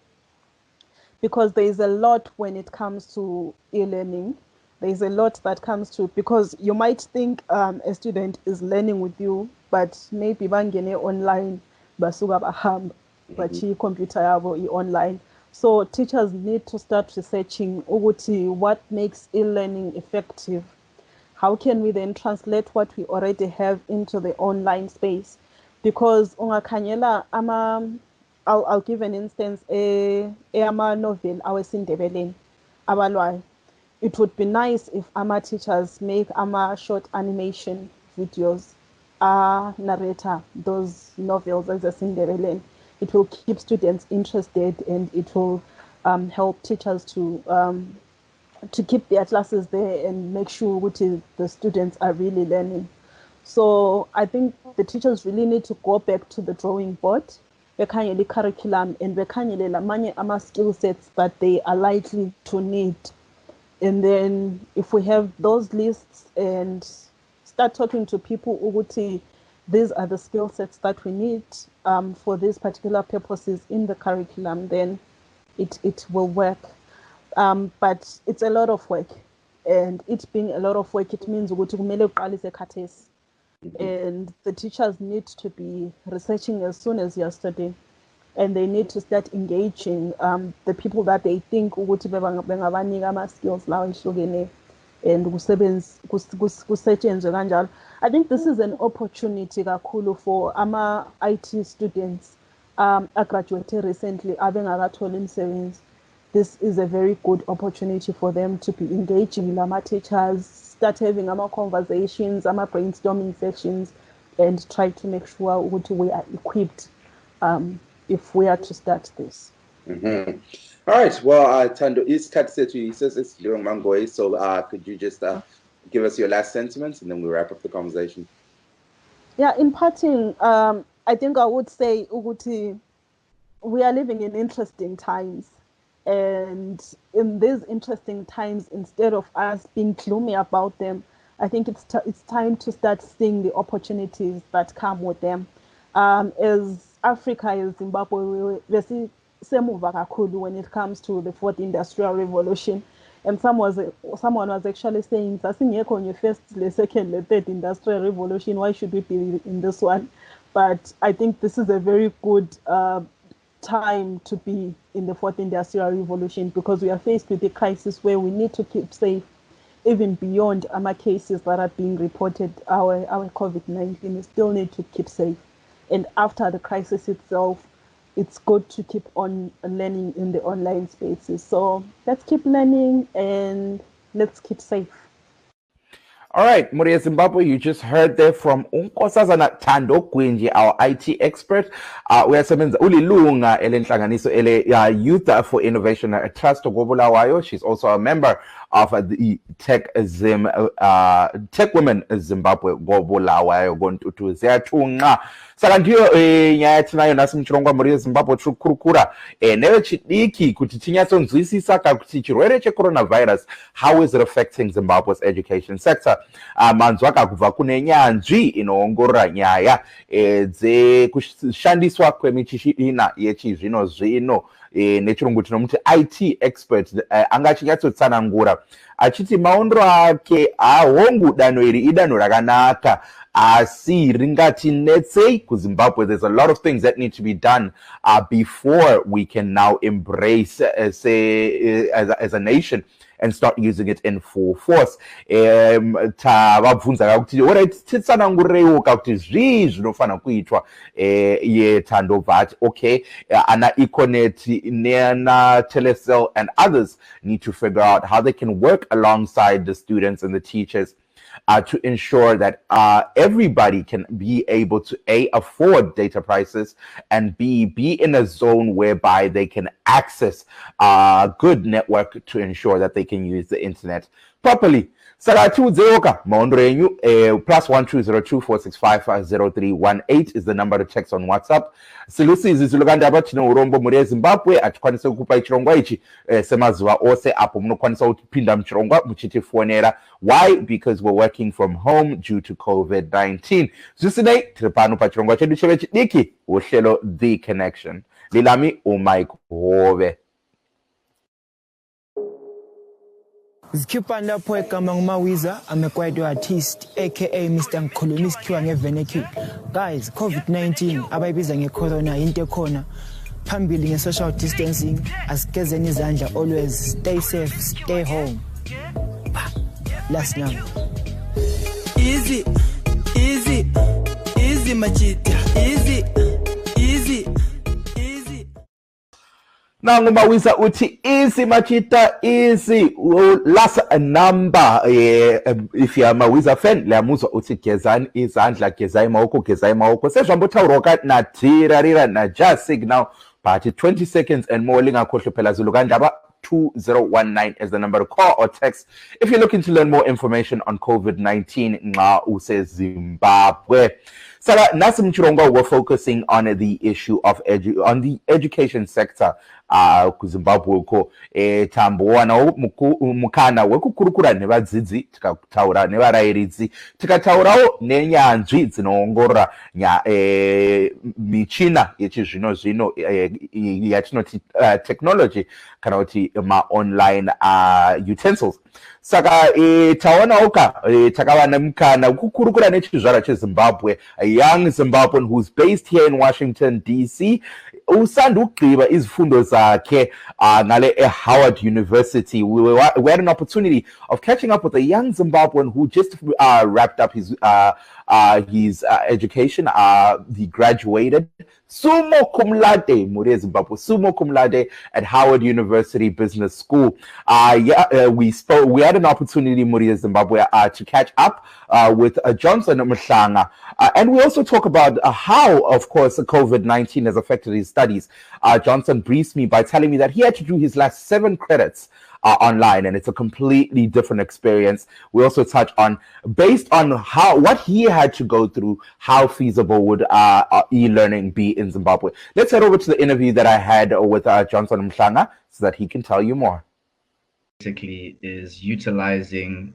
Speaker 6: because there is a lot when it comes to e-learning. There is a lot that comes to, because you might think a student is learning with you, but maybe bangene online basuka bahamba but computer yabo online. So teachers need to start researching what makes e-learning effective. How can we then translate what we already have into the online space? Because I'll give an instance. Ama novel awesindebeleni abalwayo. It would be nice if ama teachers make ama short animation videos, narrator those novels as a Cinderella. It will keep students interested, and it will help teachers to keep their classes there and make sure which is the students are really learning. So I think the teachers really need to go back to the drawing board, the curriculum, and the ama skill sets that they are likely to need. And then if we have those lists and start talking to people, Uguti, these are the skill sets that we need for these particular purposes in the curriculum, then it will work. But it's a lot of work. And it being a lot of work, it means Uguti, and the teachers need to be researching as soon as you're studying. And they need to start engaging the people that they think ukuthi bengabanika ama-skills lawo ehlukene and kusetshenzwe kanjalo. I think this is an opportunity kakhulu for ama-IT students graduated recently abengakatholi imisebenzi. This is a very good opportunity for them to be engaging with our teachers, start having our conversations, our brainstorming sessions, and try to make sure we are equipped if we are to start this.
Speaker 1: Mm-hmm. All right. Well, Tando, so could you just give us your last sentiments and then we'll wrap up the conversation?
Speaker 6: Yeah, in parting, I think I would say, Uguti, we are living in interesting times. And in these interesting times, instead of us being gloomy about them, I think it's time to start seeing the opportunities that come with them. As Africa, as Zimbabwe, we see semuva kakhulu when it comes to the fourth industrial revolution. And someone was actually saying, on your first, the second, the third industrial revolution, why should we be in this one? But I think this is a very good time to be in the fourth industrial revolution, because we are faced with a crisis where we need to keep safe, even beyond our cases that are being reported, our COVID-19. We still need to keep safe. And after the crisis itself, it's good to keep on learning in the online spaces. So let's keep learning and let's keep safe.
Speaker 1: All right, Muria Zimbabwe, you just heard there from Unkosazana Tando Gwinji, our IT expert. We are semenza ulilunga elenhlanganiso ele Youth for Innovation Trust Gobulawayo. She's also a member of the Tech Women Zimbabwe Gobulawayo Gontutu Zertunga. Sakandiyo nyaya tinayo nasi muchirongwa Muria Zimbabwe trukurukura neve chidiki kuti tinyatsonzwisisa kuti chirwere checoronavirus, how is it affecting Zimbabwe's education sector. Manzwa akabva kune nyanzvi inoongorora nyaya dzekushandiswa kwemichina yechizvino zvino nechirungu tinomuti IT expert anga achinyatsotsanangura achiti maondero ake ahongu danho iri idanho rakanaka asi ringatinetsei kuZimbabwe. There's a lot of things that need to be done before we can now embrace as a nation and start using it in full force. Tavabvunza kuti alright, titsanangureiwo kuti zvii zvinofana kuitwa yeThando vat okay, ana Econet nena Telecel and others need to figure out how they can work alongside the students and the teachers to ensure that everybody can be able to A, afford data prices, and B, be in a zone whereby they can access a good network to ensure that they can use the internet properly. Sakatiudzeoka maondro yenyu +12024650318 is the number to text on WhatsApp. Silusizi zilukanda apa tino urombo Muria Zimbabwe atikwanise kukupa chirongwa ichi semazuva ose apo munokwanisa kupinda muchirongwa muchitifonera. Why? Because we're working from home due to COVID-19. Zvisinei tiri pano pachirongwa chedu cheve chidiki uhlelo The Connection. Lilami uMike Hove.
Speaker 7: Zikhipha lapho egama ngumawiza, I'm a kwaito artist aka Mr. Ngikhuluma isikhiwa ngevenecule. Guys, COVID-19 abayibiza ngecorona into ekhona. Phambili nge-social distancing, asigezeni izandla always, stay safe, stay home. Last now.
Speaker 8: Easy, easy, easy machita, easy, easy, easy.
Speaker 1: Now, Mawiza uti easy machita easy. Last number. If you are Mawiza fan, le amuzo uti gezan izandla gezai maoko. Sejambo tauroka na tirarira na just signal. Party 20 seconds and more. Linga kosho pela zulugandaba 2019 is the number to call or text if you're looking to learn more information on COVID-19 nga use Zimbabwe. So nasi muchirongwa, we're focusing on the issue of the education sector ku Zimbabwe ko tambo na mukana wekukurukura nevadzidzi, tikataura nevarairidzi, tikataurawo nenyanzvi dzinoongorora michina yechizvino zvino yatinoti technology kana kuti ma-online utensils. Saka taonawo takava nemukana wekukurukura nechizvara cheZimbabwe, a young Zimbabwean who's based here in Washington DC, usandugqiba izifundo zakhe ngale Howard University. We had an opportunity of catching up with a young Zimbabwean who just wrapped up his education. He graduated summa cum laude, Muri Zimbabwe, summa cum laude at Howard University Business School. We had an opportunity, Muri Zimbabwe, to catch up with Johnson Mhlanga. And we also talk about how, of course, COVID-19 has affected his studies. Johnson briefed me by telling me that he had to do his last 7 credits online, and it's a completely different experience. We also touch on, based on what he had to go through, how feasible would e-learning be in Zimbabwe. Let's head over to the interview that I had with Johnson Mhlanga so that he can tell you more.
Speaker 9: Basically is utilizing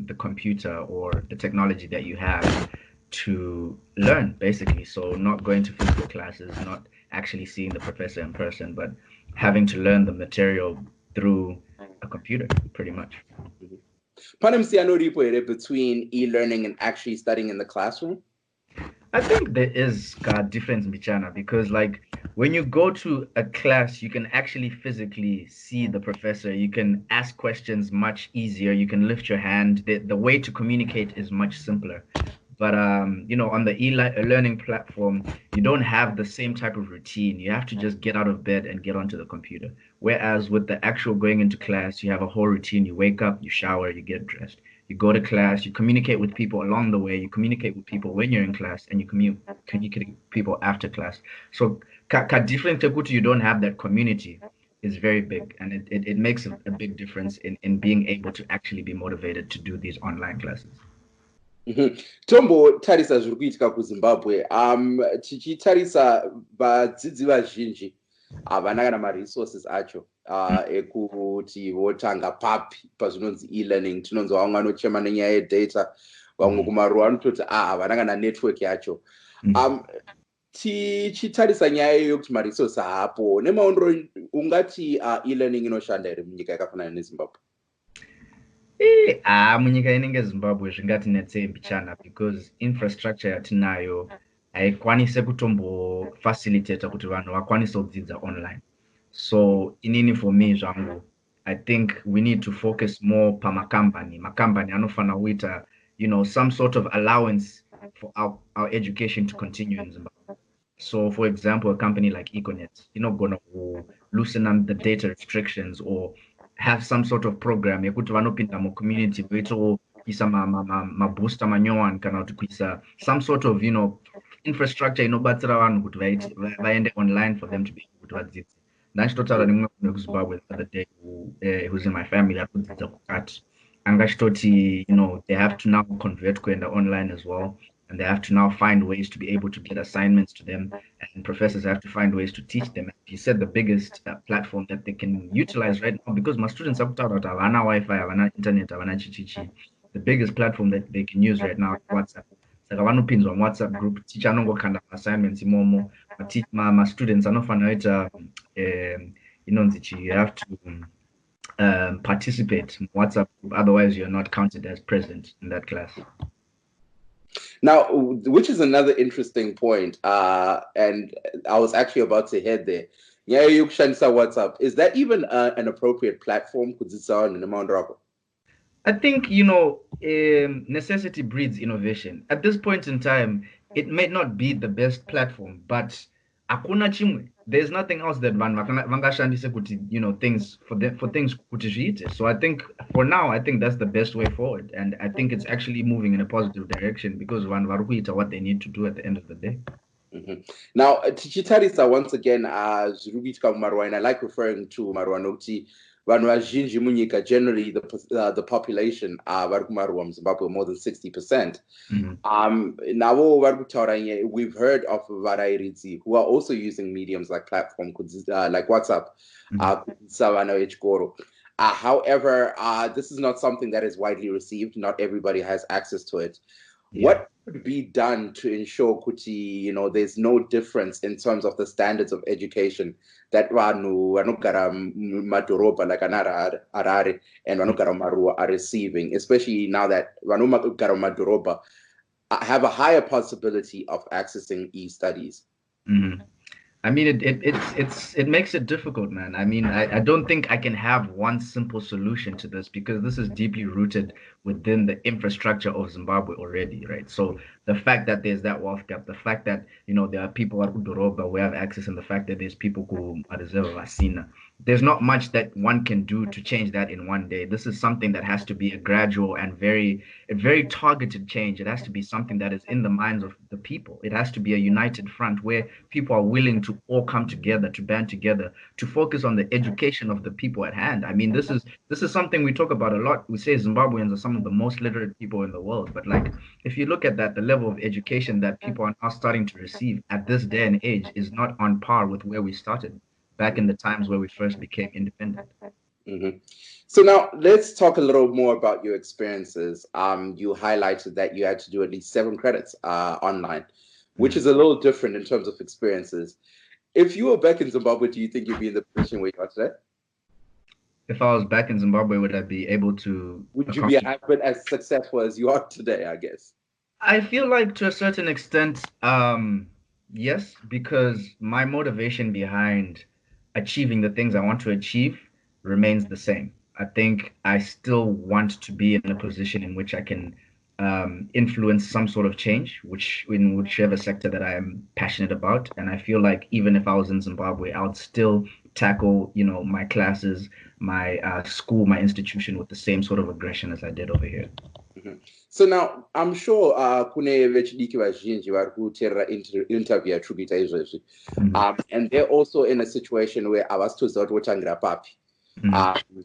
Speaker 9: the computer or the technology that you have to learn, basically. So not going to physical classes, not actually seeing the professor in person, but having to learn the material through a computer, pretty much.
Speaker 1: Between e-learning and actually studying in the classroom?
Speaker 9: I think there is a difference, Michana, because like when you go to a class, you can actually physically see the professor. You can ask questions much easier. You can lift your hand. The way to communicate is much simpler. But, you know, on the e-learning platform, you don't have the same type of routine. You have to just get out of bed and get onto the computer. Whereas with the actual going into class, you have a whole routine. You wake up, you shower, you get dressed. You go to class, you communicate with people along the way. You communicate with people when you're in class, and you communicate with people after class. So, different you don't have that community is very big. And it makes a big difference in being able to actually be motivated to do these online classes.
Speaker 1: Tombo tarisa zviri kuitika kuZimbabwe, tichitarisa vadzidzi vazhinji havana kana ma-resources acho ekuti votanga papi pazvinonzi e-learning. Tinonzi vamwe vanochema nenyaya yedata, vamwe kumaruwa vanototi havana kana network yacho. Tichitarisa nyaya yokuti ma-resources haapo, nemaondero ungati e-learning inoshanda here munyika yakafanana neZimbabwe?
Speaker 9: Munyika inenge Zimbabwe zvingati netse mbichana, because infrastructure yatinayo haikwanise kutombo facilitate kuti vanhu vakwanise kudzidza online. So inini for me zvangu, I think we need to focus more pamakambani. Makambani anofana kuita, you know, some sort of allowance for our education to continue in Zimbabwe. So for example, a company like Econet, you're not gonna loosen up the data restrictions or have some sort of program yekuti vanopinda mu community veito kuisa mabooster manyowan kana kuti kuisa some sort of, you know, infrastructure inobatsira vanhu kuti vaende online for them to be able to vadzidze. Ndachitotaura nemumwe munhu kuZimbabwe the other day who's in my family akudzidza kukati, angachitoti, you know, they have to now convert kuenda online as well, and they have to now find ways to be able to get assignments to them, and professors have to find ways to teach them. He said the biggest platform that they can utilize right now, because my students have havana Wi-Fi, havana internet, havana chichichi, the biggest platform that they can use right now is WhatsApp. So vanopinzwa on WhatsApp group, teacher anongokanda assignments imomo, my students anofana you know, you have to participate in WhatsApp group, otherwise you're not counted as present in that class.
Speaker 1: Now, which is another interesting point, and I was actually about to head there. Yeah, you WhatsApp. Is that even an appropriate platform?
Speaker 9: I think, you know, necessity breeds innovation. At this point in time, it may not be the best platform, but Hakuna chimwe. There's nothing else that vangashandise kuti, things for things kuti zviite. So I think for now, I think that's the best way forward, and I think it's actually moving in a positive direction because vanhu vari kuita what they need to do at the end of the day.
Speaker 1: Now, tichitarisa once again, zviri kuitika mumaruwa, and I like referring to maruwa nokuti vanhu vazhinji munyika, generally the population vari kumaruwa muZimbabwe more than 60%. Navo vari kutaura nyaya, we've heard of varairidzi who are also using mediums like platform like WhatsApp kudzidzisa vana vechikoro. However, this is not something that is widely received. Not everybody has access to it. Yeah. What could be done to ensure kuti, there's no difference in terms of the standards of education that vanhu vanogara madhorobha like Harare and vanogara maruwa are receiving, especially now that vanhu vanogara madhorobha have a higher possibility of accessing e-studies?
Speaker 9: I mean, it makes it difficult, man. I mean, I don't think I can have one simple solution to this because this is deeply rooted within the infrastructure of Zimbabwe already, right? So the fact that there's that wealth gap, the fact that, there are people who have access, and the fact that there's people who are vasina, there's not much that one can do to change that in one day. This is something that has to be a gradual and very targeted change. It has to be something that is in the minds of the people. It has to be a united front where people are willing to all come together, to band together, to focus on the education of the people at hand. I mean, this is something we talk about a lot. We say Zimbabweans are some of the most literate people in the world, but like, if you look at that, the level of education that people are now starting to receive at this day and age is not on par with where we started back in the times where we first became independent.
Speaker 1: So now let's talk a little more about your experiences. You highlighted that you had to do at least 7 credits online, which is a little different in terms of experiences. If you were back in Zimbabwe, do you think you'd be in the position where you are today?
Speaker 9: If I was back in Zimbabwe, would I be able to?
Speaker 1: Would you have been as successful as you are today, I guess?
Speaker 9: I feel like to a certain extent, yes, because my motivation behind achieving the things I want to achieve remains the same. I think I still want to be in a position in which I can influence some sort of change, in whichever sector that I am passionate about. And I feel like even if I was in Zimbabwe, I would still tackle, my classes, my school, my institution with the same sort of aggression as I did over here.
Speaker 1: So now, I'm sure kune vechidiki vazhinji vari kuteerera interview yatiri kuita izvezvi, and they're also in a situation where havasitoziva kuti votangira papi.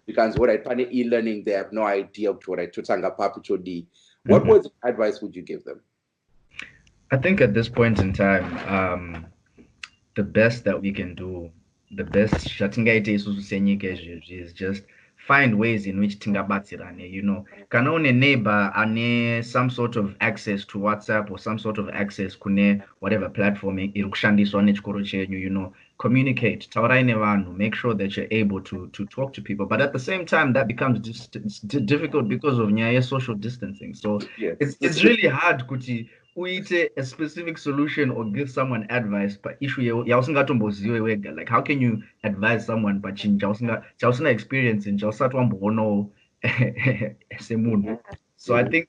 Speaker 1: Because pane e-learning, they have no idea kuti totanga papi chodii. What words of advice would you give them?
Speaker 9: I think at this point in time, the best that we can do, the best zvatingaite isusu senyika izvezvi is just find ways in which tingabatsirane, kana une neighbor ane some sort of access to WhatsApp or some sort of access kune whatever platform iri kushandiswa nechikoro chenyu, communicate, taurai nevanhu, make sure that you're able to talk to people. But at the same time, that becomes difficult because of nyaya social distancing. So it's really hard kuti uite a specific solution or give someone advice but issue yausingatomboziwe wega. Like, how can you advise someone but chausina experience in chausatwambono semunhu? So I think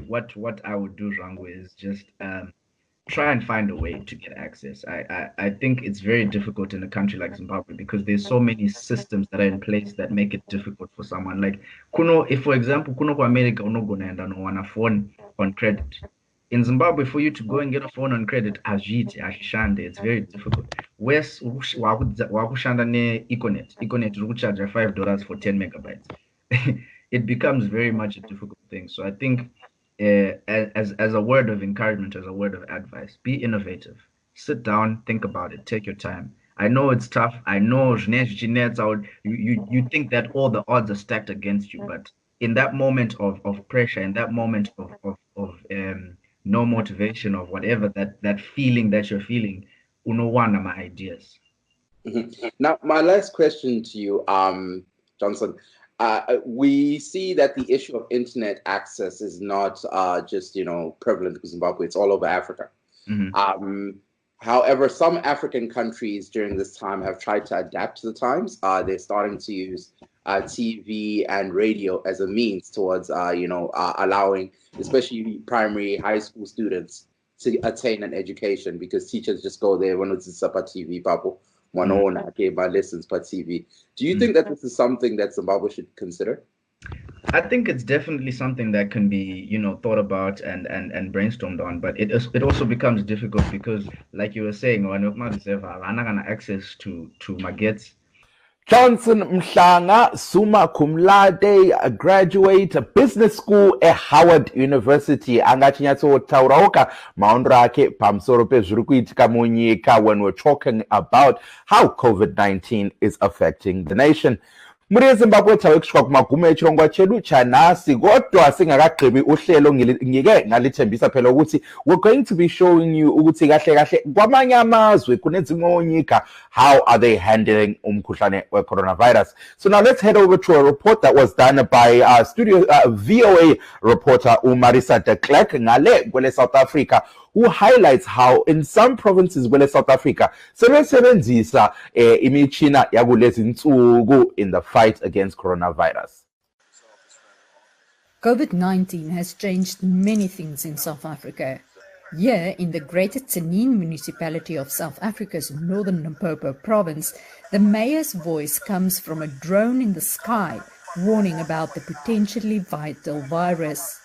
Speaker 9: what I would do, Rangwe, is just try and find a way to get access. I think it's very difficult in a country like Zimbabwe because there's so many systems that are in place that make it difficult for someone. Like, if for example, kuno kwa America unogona enda no wana phone on credit. In Zimbabwe, for you to go and get a phone on credit, it's very difficult. Wes wakushanda ne Econet uri charge $5 for 10 megabytes. It becomes very much a difficult thing. So I think as a word of encouragement, as a word of advice, be innovative. Sit down, think about it, take your time. I know it's tough. I know you think that all the odds are stacked against you, but in that moment of pressure, in that moment of no motivation, of whatever that feeling that you're feeling, one of my ideas.
Speaker 1: Now, my last question to you, Johnson. We see that the issue of internet access is not just prevalent in Zimbabwe; it's all over Africa. However, some African countries during this time have tried to adapt to the times. They're starting to use TV and radio as a means towards allowing, especially primary, high school students, to attain an education, because teachers just go there when it's a TV, papo, my lessons per TV. Do you think that this is something that Zimbabwe should consider?
Speaker 9: I think it's definitely something that can be, thought about and brainstormed on, but it also becomes difficult because, like you were saying, when you're not access to magets.
Speaker 1: Johnson Mhlanga, summa cum laude, a graduate business school at Howard University. Angachinyaso taurauka maondrake pamsoro pe zvirikuitika munyika when we're talking about how COVID-19 is affecting the nation. Muri Zimbabwe tawekishwa kumagume echirongwa chedu cha Nhasi, kodwa singakagqibi uhlelo ngike ngalithembisa phela ukuthi we're going to be showing you ukuthi kahle kahle kwamanye amazwe kunezimwe nyika, how are they handling umkhuhlane we-coronavirus. So now let's head over to a report that was done by VOA reporter Marisa de Klerk ngale kwele South Africa, who highlights how in some provinces kwele South Africa sebesebenzisa imitshina yakulezi insuku in the fight against coronavirus.
Speaker 10: COVID-19 has changed many things in South Africa. Here in the Greater Tsenin municipality of South Africa's northern Limpopo province, the mayor's voice comes from a drone in the sky warning about the potentially vital virus.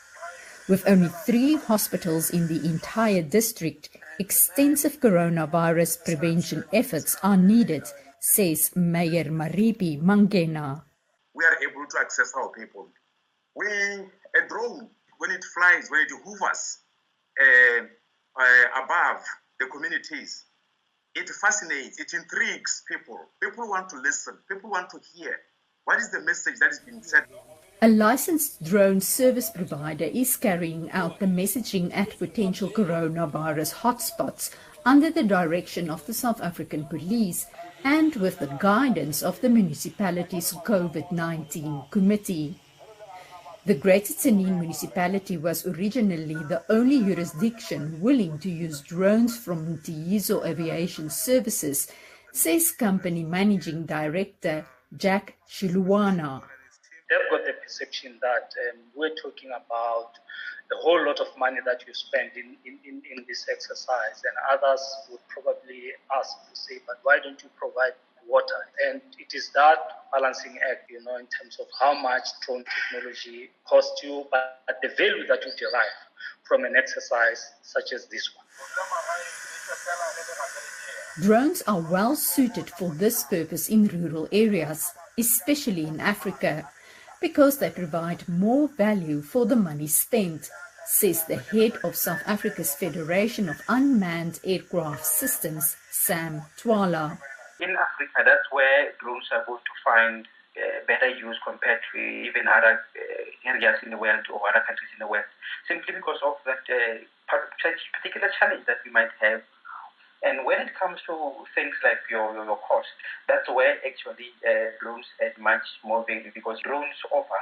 Speaker 10: With only 3 hospitals in the entire district, extensive coronavirus prevention efforts are needed, says Mayor Maripi Mangena.
Speaker 11: We are able to access our people. A drone, when it flies, when it hovers above the communities, it fascinates, it intrigues people. People want to listen, people want to hear. What is the message that is being said?
Speaker 10: A licensed drone service provider is carrying out the messaging at potential coronavirus hotspots under the direction of the South African Police and with the guidance of the municipality's COVID-19 committee. The Greater Tsenin municipality was originally the only jurisdiction willing to use drones from Dzidzo Aviation Services, says company managing director Jack Shiluana.
Speaker 12: They've got the perception that we're talking about a whole lot of money that you spend in this exercise, and others would probably ask to say, but why don't you provide water? And it is that balancing act, in terms of how much drone technology costs you, but the value that you derive from an exercise such as this one.
Speaker 10: Drones are well suited for this purpose in rural areas, especially in Africa, because they provide more value for the money spent, says the head of South Africa's Federation of Unmanned Aircraft Systems, Sam Twala.
Speaker 13: In Africa, that's where drones are going to find better use compared to even other areas in the world or other countries in the West, simply because of that particular challenge that we might have. And when it comes to things like your cost, that's where actually drones add much more value, because drones offer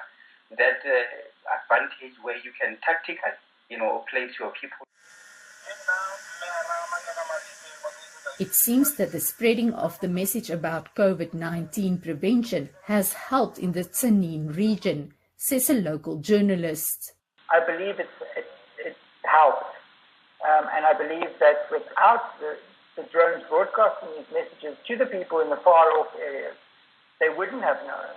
Speaker 13: that advantage where you can tactically, place your people.
Speaker 10: It seems that the spreading of the message about COVID-19 prevention has helped in the Tsenin region, says a local journalist.
Speaker 14: I believe it helped. And I believe that without the drones broadcasting these messages to the people in the far-off areas, they wouldn't have known.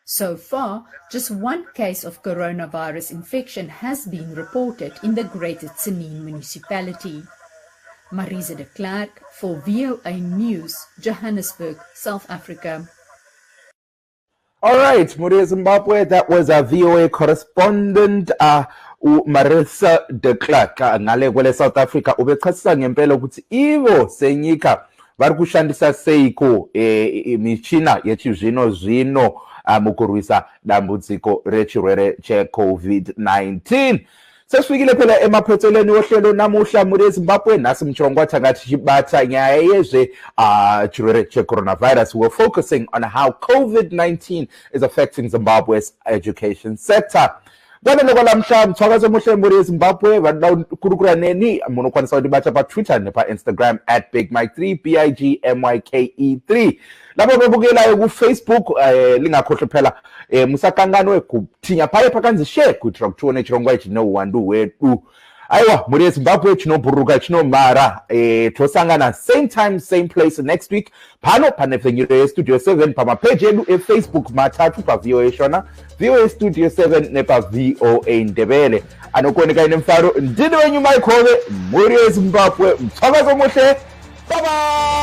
Speaker 10: So far, just 1 case of coronavirus infection has been reported in the Greater Tsenin municipality. Marisa de Klerk for VOA News, Johannesburg, South Africa.
Speaker 1: All right, Muri Zimbabwe, that was a VOA correspondent, Marisa de Klerk, ngale kwele South Africa. Ubechasisa ngempela ukuthi ivo senyika vari kushandisa seiko michina yechizvino mukurwisa dambudziko rechirwere cheCOVID-19. Sesfikile phela emaphethelweni ohlelo namuhla muri Zimbabwe, nasi muchirongwa tanga tichibata nyaya yezve chirwere checoronavirus. We're focusing on how COVID-19 is affecting Zimbabwe's education sector. Kwanelo lamhla mthwakazo muhle muri Zimbabwe, vanokurukura neni munokwanisa kutibata pa Twitter nepa Instagram @BigMike3 BIGMYKE3. Lapho bebukelayo ku Facebook lingakhohlwa phela musakanganwe kuthinya phaya phakanzi share kuthi ukuthona echirongwa ichi no wandu wetu. Aiwa, muri Zimbabwe chinobhuruka chinomara. Tosangana same time same place next week. Pano panefenyiro Studio 7 pamapage edu Facebook matatu pa VOA Shona, VOA Studio 7 nepa VOA Ndebele. Anokuoneka ine mfaro ndini wenyu Mike Hove, muri Zimbabwe. Mtsvakazo muhle. Bye bye.